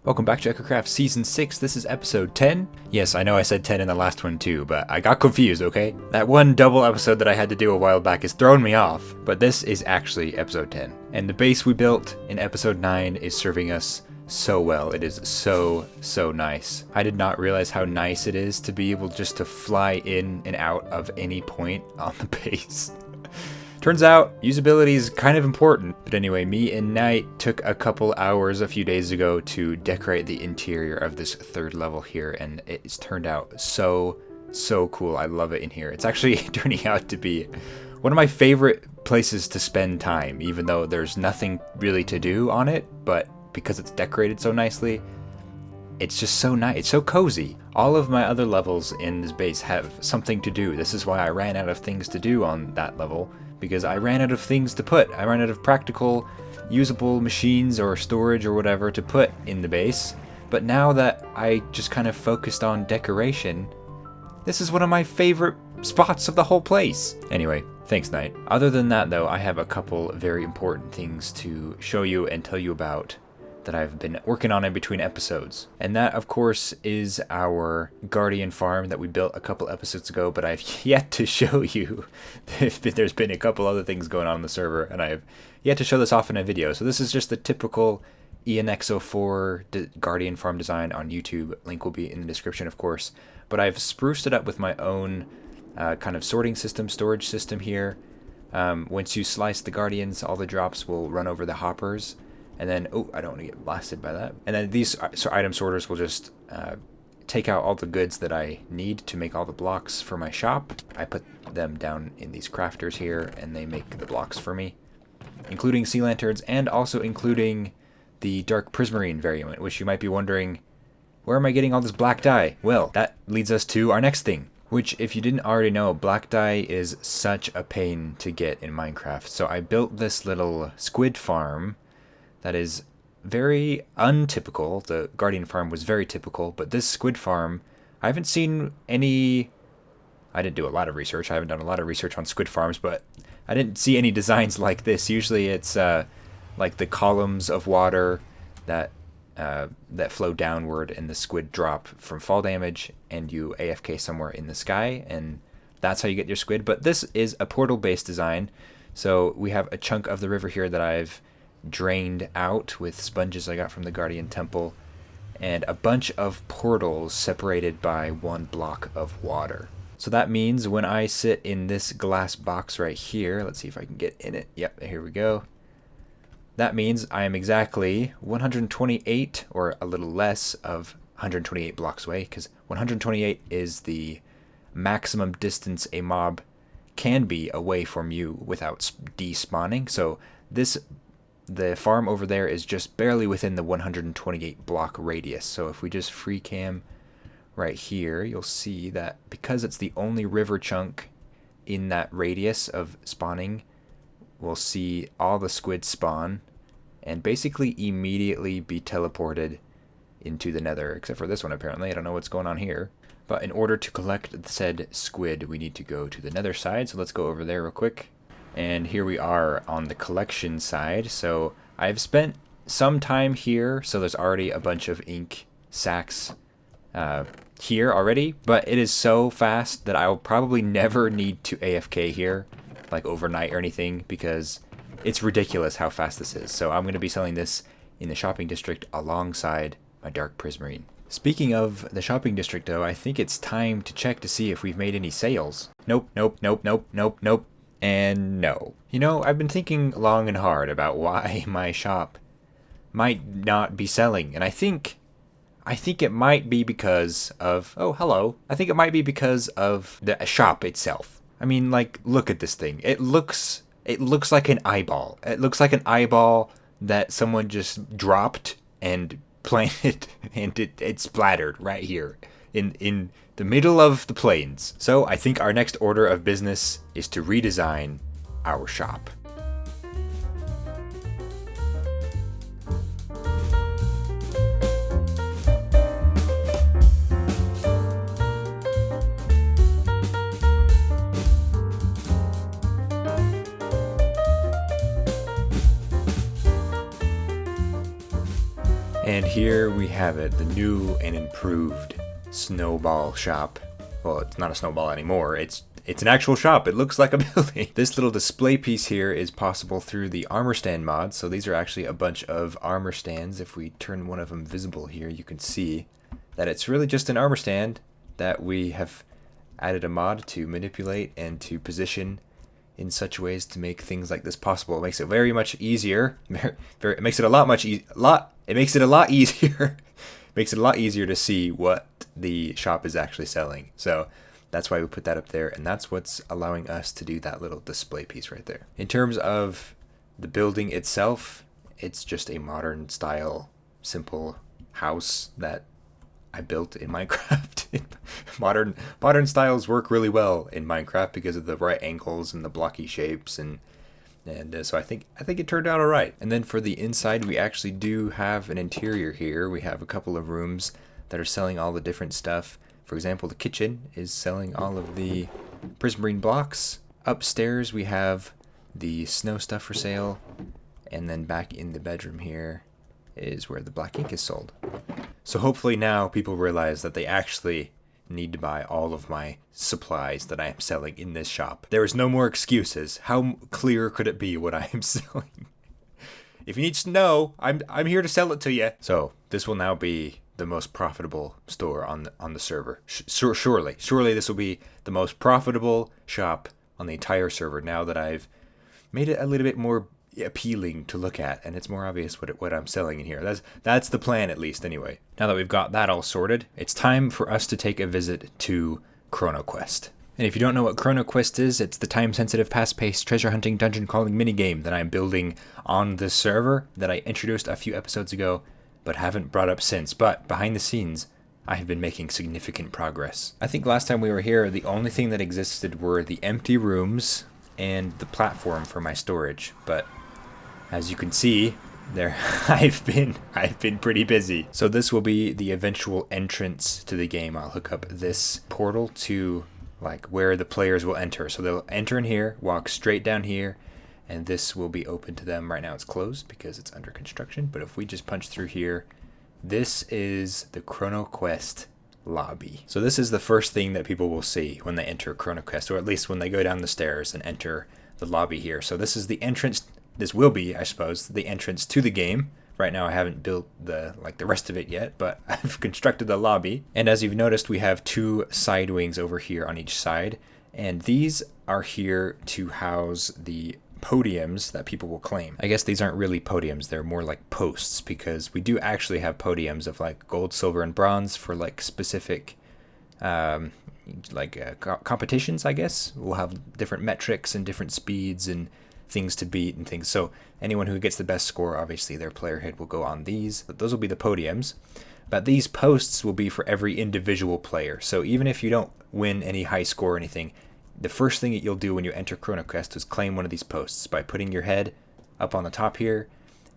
Welcome back to Echocraft Season 6. This is episode 10. Yes, I know I said 10 in the last one too, but I got confused, okay? That one double episode that I had to do a while back is throwing me off, but this is actually episode 10. And the base we built in episode 9 is serving us so well. It is so nice. I did not realize how nice it is to be able just to fly in and out of any point on the base. Turns out, usability is kind of important. But anyway, me and Knight took a couple hours a few days ago to decorate the interior of this third level here, and it's turned out so cool. I love it in here. It's actually turning out to be one of my favorite places to spend time, even though there's nothing really to do on it, but because it's decorated so nicely, it's just so nice. It's so cozy. All of my other levels in this base have something to do. This is why I ran out of things to do on that level, because I ran out of things to put. I ran out of practical, usable machines or storage or whatever to put in the base. But now that I just kind of focused on decoration, this is one of my favorite spots of the whole place. Anyway, thanks, Knight. Other than that, though, I have a couple very important things to show you and tell you about that I've been working on in between episodes. And that, of course, is our Guardian farm that we built a couple episodes ago, but I've yet to show you. There's been a couple other things going on the server, and I have yet to show this off in a video. So this is just the typical ENX04 Guardian farm design on YouTube. Link will be in the description, of course. But I've spruced it up with my own kind of sorting system, storage system here. Once you slice the Guardians, all the drops will run over the hoppers. And then, oh, I don't want to get blasted by that. And then these item sorters will just take out all the goods that I need to make all the blocks for my shop. I put them down in these crafters here, and they make the blocks for me, including sea lanterns, and also including the dark prismarine variant, which you might be wondering, where am I getting all this black dye? Well, that leads us to our next thing, which, if you didn't already know, black dye is such a pain to get in Minecraft. So I built this little squid farm that is very untypical. The Guardian farm was very typical, but this squid farm, I haven't seen any... I didn't do a lot of research. I haven't done a lot of research on squid farms, but I didn't see any designs like this. Usually it's like the columns of water that flow downward and the squid drop from fall damage, and you AFK somewhere in the sky, and that's how you get your squid. But this is a portal-based design, so we have a chunk of the river here that I've drained out with sponges I got from the Guardian Temple, and a bunch of portals separated by one block of water. So that means when I sit in this glass box right here, let's see if I can get in it. Yep, here we go. That means I am exactly 128 or a little less of 128 blocks away, because 128 is the maximum distance a mob can be away from you without despawning. So the farm over there is just barely within the 128 block radius. So if we just free cam right here, you'll see that because it's the only river chunk in that radius of spawning, we'll see all the squid spawn and basically immediately be teleported into the nether, except for this one apparently. I don't know what's going on here. But in order to collect said squid, we need to go to the nether side. So let's go over there real quick. And here we are on the collection side. So I've spent some time here, so there's already a bunch of ink sacks here already, but it is so fast that I'll probably never need to AFK here, like overnight or anything, because it's ridiculous how fast this is. So I'm going to be selling this in the shopping district alongside my dark prismarine. Speaking of the shopping district, though, I think it's time to check to see if we've made any sales. Nope. And no. You know, I've been thinking long and hard about why my shop might not be selling, and I think it might be because of, oh, hello. I think it might be because of the shop itself. I mean, like, look at this thing. It looks like an eyeball. It looks like an eyeball that someone just dropped and planted, and it splattered right here in the middle of the plains. So I think our next order of business is to redesign our shop. And here we have it, the new and improved snowball shop. Well, it's not a snowball anymore, it's an actual shop. It looks like a building. This little display piece here is possible through the armor stand mod. So these are actually a bunch of armor stands. If we turn one of them visible here, you can see that it's really just an armor stand that we have added a mod to manipulate and to position in such ways to make things like this possible. It makes it very much easier. It makes it a lot easier. Makes it a lot easier to see what the shop is actually selling. So that's why we put that up there, and that's what's allowing us to do that little display piece right there. In terms of the building itself, it's just a modern style, simple house that I built in Minecraft. Modern styles work really well in Minecraft because of the right angles and the blocky shapes, and so I think it turned out all right. And then for the inside, we actually do have an interior here. We have a couple of rooms that are selling all the different stuff. For example, the kitchen is selling all of the prismarine blocks. Upstairs we have the snow stuff for sale, and then back in the bedroom here is where the black ink is sold. So hopefully now people realize that they actually need to buy all of my supplies that I am selling in this shop. There is no more excuses. How clear could it be what I am selling? If you need to know, I'm here to sell it to you. So this will now be the most profitable store on the server. Surely this will be the most profitable shop on the entire server now that I've made it a little bit more appealing to look at, and it's more obvious what I'm selling in here. That's the plan, at least, anyway. Now that we've got that all sorted, it's time for us to take a visit to ChronoQuest. And if you don't know what ChronoQuest is, it's the time-sensitive, fast-paced treasure hunting dungeon crawling minigame that I'm building on this server that I introduced a few episodes ago but haven't brought up since. But behind the scenes, I have been making significant progress. I think last time we were here, the only thing that existed were the empty rooms and the platform for my storage. But as you can see, there I've been pretty busy. So this will be the eventual entrance to the game. I'll hook up this portal to like where the players will enter. So they'll enter in here, walk straight down here, and this will be open to them. Right now it's closed because it's under construction, but if we just punch through here, this is the ChronoQuest lobby. So this is the first thing that people will see when they enter ChronoQuest, or at least when they go down the stairs and enter the lobby here. So this is the entrance. This will be, I suppose, the entrance to the game. Right now I haven't built the rest of it yet, but I've constructed the lobby. And as you've noticed, we have two side wings over here on each side, and these are here to house the podiums that people will claim. I guess these aren't really podiums, they're more like posts, because we do actually have podiums of like gold, silver, and bronze for like specific competitions, I guess. We'll have different metrics and different speeds and things to beat and things. So anyone who gets the best score, obviously their player head will go on these. But those will be the podiums. But these posts will be for every individual player. So even if you don't win any high score or anything, the first thing that you'll do when you enter ChronoQuest is claim one of these posts by putting your head up on the top here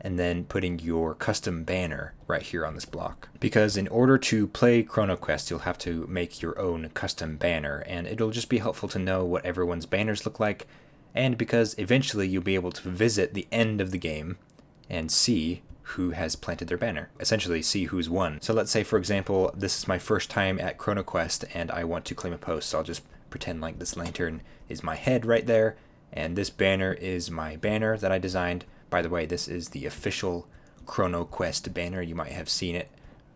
and then putting your custom banner right here on this block. Because in order to play ChronoQuest, you'll have to make your own custom banner, and it'll just be helpful to know what everyone's banners look like, and because eventually you'll be able to visit the end of the game and see who has planted their banner, essentially see who's won. So let's say, for example, this is my first time at ChronoQuest and I want to claim a post. So I'll just pretend like this lantern is my head right there, and this banner is my banner that I designed. By the way, this is the official ChronoQuest banner. You might have seen it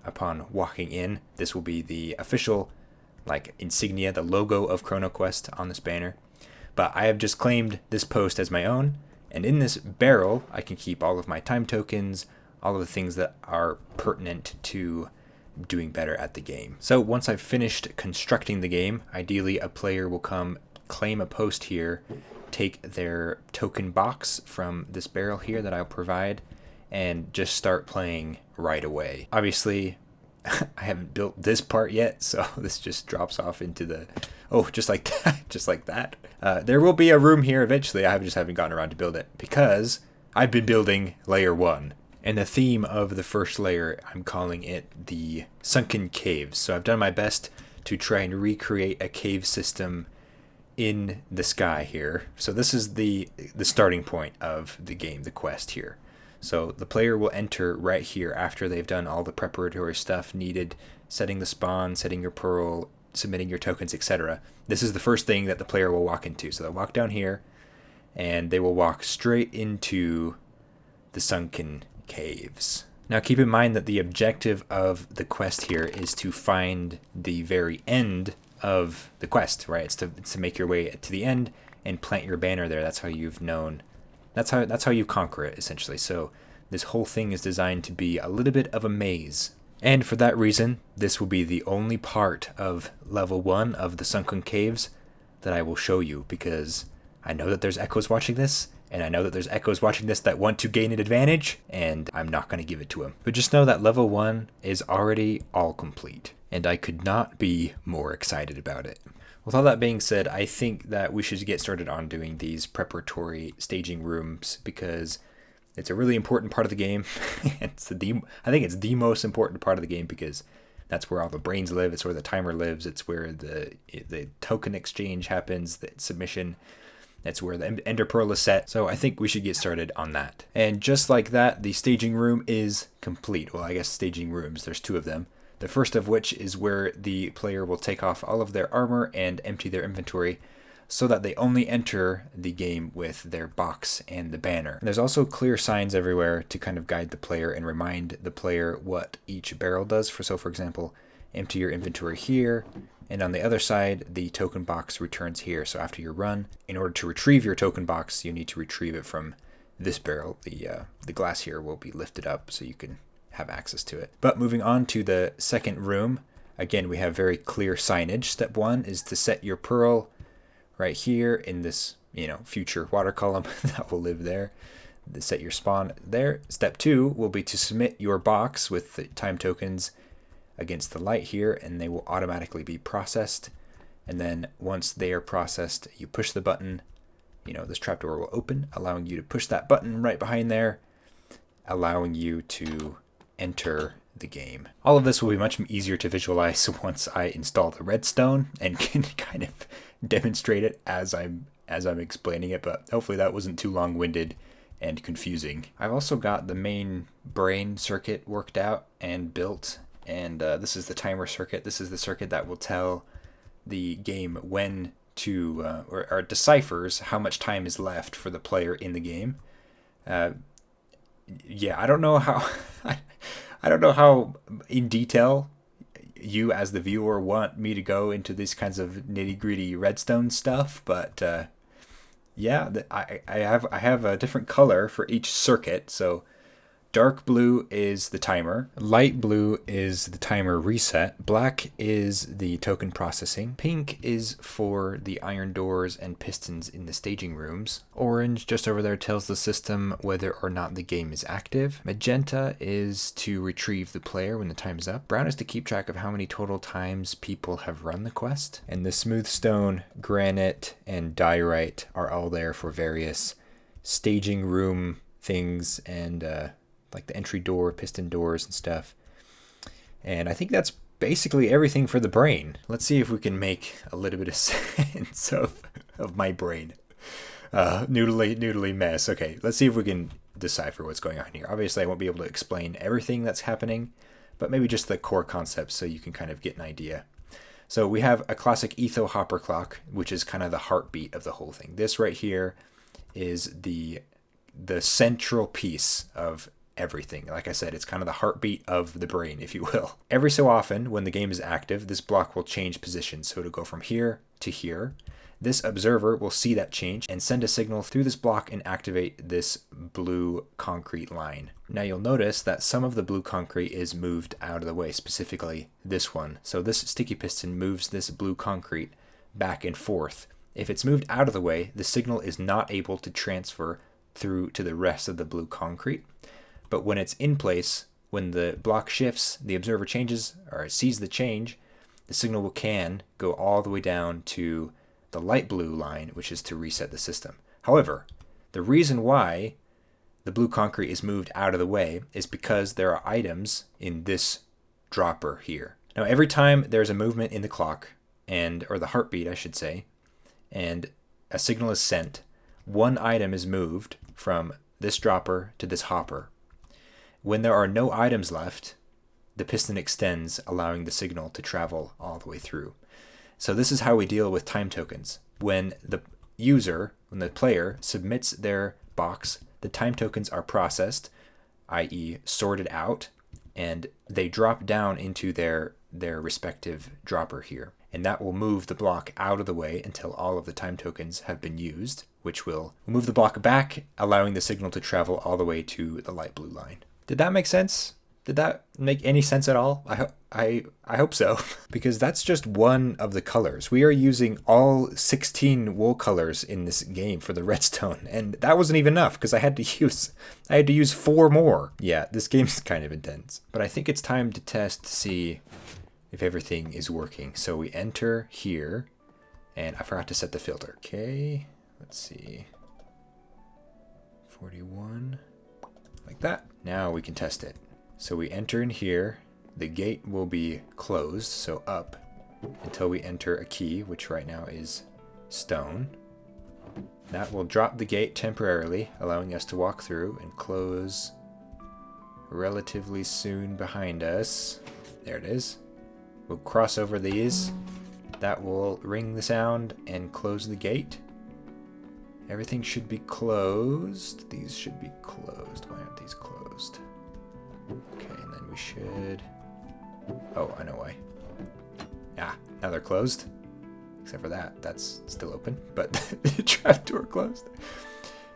upon walking in. This will be the official insignia, the logo of ChronoQuest on this banner. But I have just claimed this post as my own, and in this barrel I can keep all of my time tokens, all of the things that are pertinent to doing better at the game. So once I've finished constructing the game, ideally a player will come claim a post here, take their token box from this barrel here that I'll provide, and just start playing right away. Obviously, I haven't built this part yet, so this just drops off into the... Oh, just like that, just like that. There will be a room here eventually. I just haven't gotten around to build it because I've been building layer 1. And the theme of the first layer, I'm calling it the sunken caves. So I've done my best to try and recreate a cave system in the sky here. So this is the starting point of the game, the quest here. So the player will enter right here after they've done all the preparatory stuff needed, setting the spawn, setting your pearl, submitting your tokens, etc. This is the first thing that the player will walk into. So they'll walk down here, and they will walk straight into the sunken caves. Now keep in mind that the objective of the quest here is to find the very end of the quest, right? It's to make your way to the end and plant your banner there. That's how you've known. That's how you conquer it, essentially. So this whole thing is designed to be a little bit of a maze. And for that reason, this will be the only part of level 1 of the Sunken Caves that I will show you, because I know that there's echoes watching this, and I know that there's echoes watching this that want to gain an advantage, and I'm not going to give it to them. But just know that level 1 is already all complete, and I could not be more excited about it. With all that being said, I think that we should get started on doing these preparatory staging rooms, because it's a really important part of the game. I think it's the most important part of the game, because that's where all the brains live. It's where the timer lives. It's where the token exchange happens, the submission. That's where the Ender Pearl is set. So I think we should get started on that. And just like that, the staging room is complete. Well, I guess staging rooms, there's 2 of them. The first of which is where the player will take off all of their armor and empty their inventory, so that they only enter the game with their box and the banner. There's also clear signs everywhere to kind of guide the player and remind the player what each barrel does. So for example, empty your inventory here, and on the other side, the token box returns here. So after your run, in order to retrieve your token box, you need to retrieve it from this barrel. The glass here will be lifted up so you can have access to it. But moving on to the second room, again, we have very clear signage. Step 1 is to set your pearl right here in this, future water column that will live there. Set your spawn there. Step 2 will be to submit your box with the time tokens against the light here, and they will automatically be processed. And then once they are processed, you push the button, this trapdoor will open, allowing you to push that button right behind there, allowing you to enter the game. All of this will be much easier to visualize once I install the redstone and can kind of demonstrate it as I'm explaining it, but hopefully that wasn't too long-winded and confusing. I've also got the main brain circuit worked out and built, and this is the timer circuit. This is the circuit that will tell the game when to, or deciphers how much time is left for the player in the game. Yeah, I don't know how I don't know how in detail you as the viewer want me to go into these kinds of nitty-gritty redstone stuff, but yeah, I have a different color for each circuit. So dark blue is the timer, light blue is the timer reset, black is the token processing, pink is for the iron doors and pistons in the staging rooms, orange just over there tells the system whether or not the game is active, magenta is to retrieve the player when the time is up, brown is to keep track of how many total times people have run the quest, and the smooth stone, granite, and diorite are all there for various staging room things, and like the entry door, piston doors and stuff. And I think that's basically everything for the brain. Let's see if we can make a little bit of sense of my brain. Noodly mess. Okay, let's see if we can decipher what's going on here. Obviously, I won't be able to explain everything that's happening, but maybe just the core concepts so you can kind of get an idea. So we have a classic etho hopper clock, which is kind of the heartbeat of the whole thing. This right here is the central piece of everything. Like I said, it's kind of the heartbeat of the brain, if you will. Every so often, when the game is active, this block will change position. So it'll go from here to here. This observer will see that change and send a signal through this block and activate this blue concrete line. Now you'll notice that some of the blue concrete is moved out of the way, specifically this one. So this sticky piston moves this blue concrete back and forth. If it's moved out of the way, the signal is not able to transfer through to the rest of the blue concrete. But when it's in place, when the block shifts, the observer changes or sees the change, the signal can go all the way down to the light blue line, which is to reset the system. However, the reason why the blue concrete is moved out of the way is because there are items in this dropper here. Now, every time there's a movement in the clock, or the heartbeat, I should say, and a signal is sent, one item is moved from this dropper to this hopper. When there are no items left, the piston extends, allowing the signal to travel all the way through. So this is how we deal with time tokens. When the player submits their box, the time tokens are processed, i.e. sorted out, and they drop down into their respective dropper here. And that will move the block out of the way until all of the time tokens have been used, which will move the block back, allowing the signal to travel all the way to the light blue line. Did that make sense? Did that make any sense at all? I hope so, because that's just one of the colors. We are using all 16 wool colors in this game for the redstone, and that wasn't even enough because I had to use 4 more. Yeah, this game's kind of intense. But I think it's time to test to see if everything is working. So we enter here, and I forgot to set the filter. Okay, let's see. 41, like that. Now we can test it. So we enter in here, the gate will be closed, so up, until we enter a key, which right now is stone. That will drop the gate temporarily, allowing us to walk through and close relatively soon behind us. There it is. We'll cross over these. That will ring the sound and close the gate. Everything should be closed. These should be closed. Why aren't these closed? Okay, and then we should... Oh, I know why. Ah, now they're closed. Except for that, that's still open, but the trapdoor closed.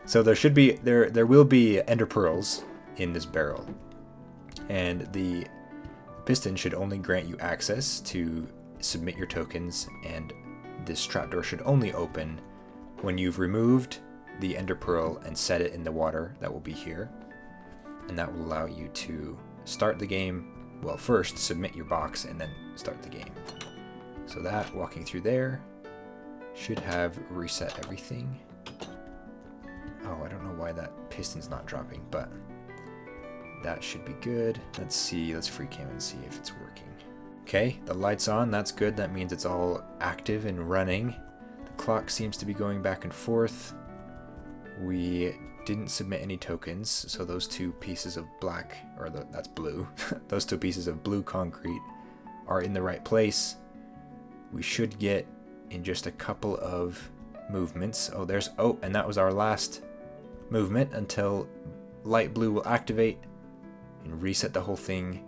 So there will be ender pearls in this barrel. And the piston should only grant you access to submit your tokens, and this trapdoor should only open when you've removed the ender pearl and set it in the water that will be here. And that will allow you to start the game. Well, first submit your box and then start the game. So that, walking through there, should have reset everything. Oh, I don't know why that piston's not dropping, but that should be good. Let's see, let's free cam and see if it's working. Okay, the light's on, that's good. That means it's all active and running. The clock seems to be going back and forth. We didn't submit any tokens, so those 2 pieces of black, or that's blue, those 2 pieces of blue concrete are in the right place. We should get in just a couple of movements. Oh, and that was our last movement until light blue will activate and reset the whole thing.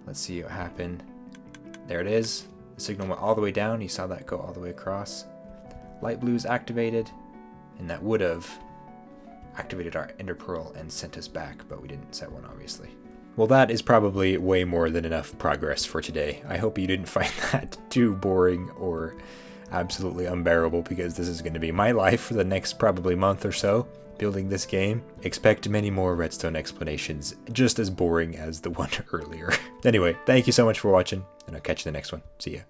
Let's see what happened. There it is. The signal went all the way down. You saw that go all the way across. Light blue is activated, and that would have activated our ender pearl and sent us back, but we didn't set one, obviously. Well, that is probably way more than enough progress for today. I hope you didn't find that too boring or absolutely unbearable, because this is going to be my life for the next probably month or so, building this game. Expect many more redstone explanations, just as boring as the one earlier. Anyway, thank you so much for watching, and I'll catch you in the next one. See ya.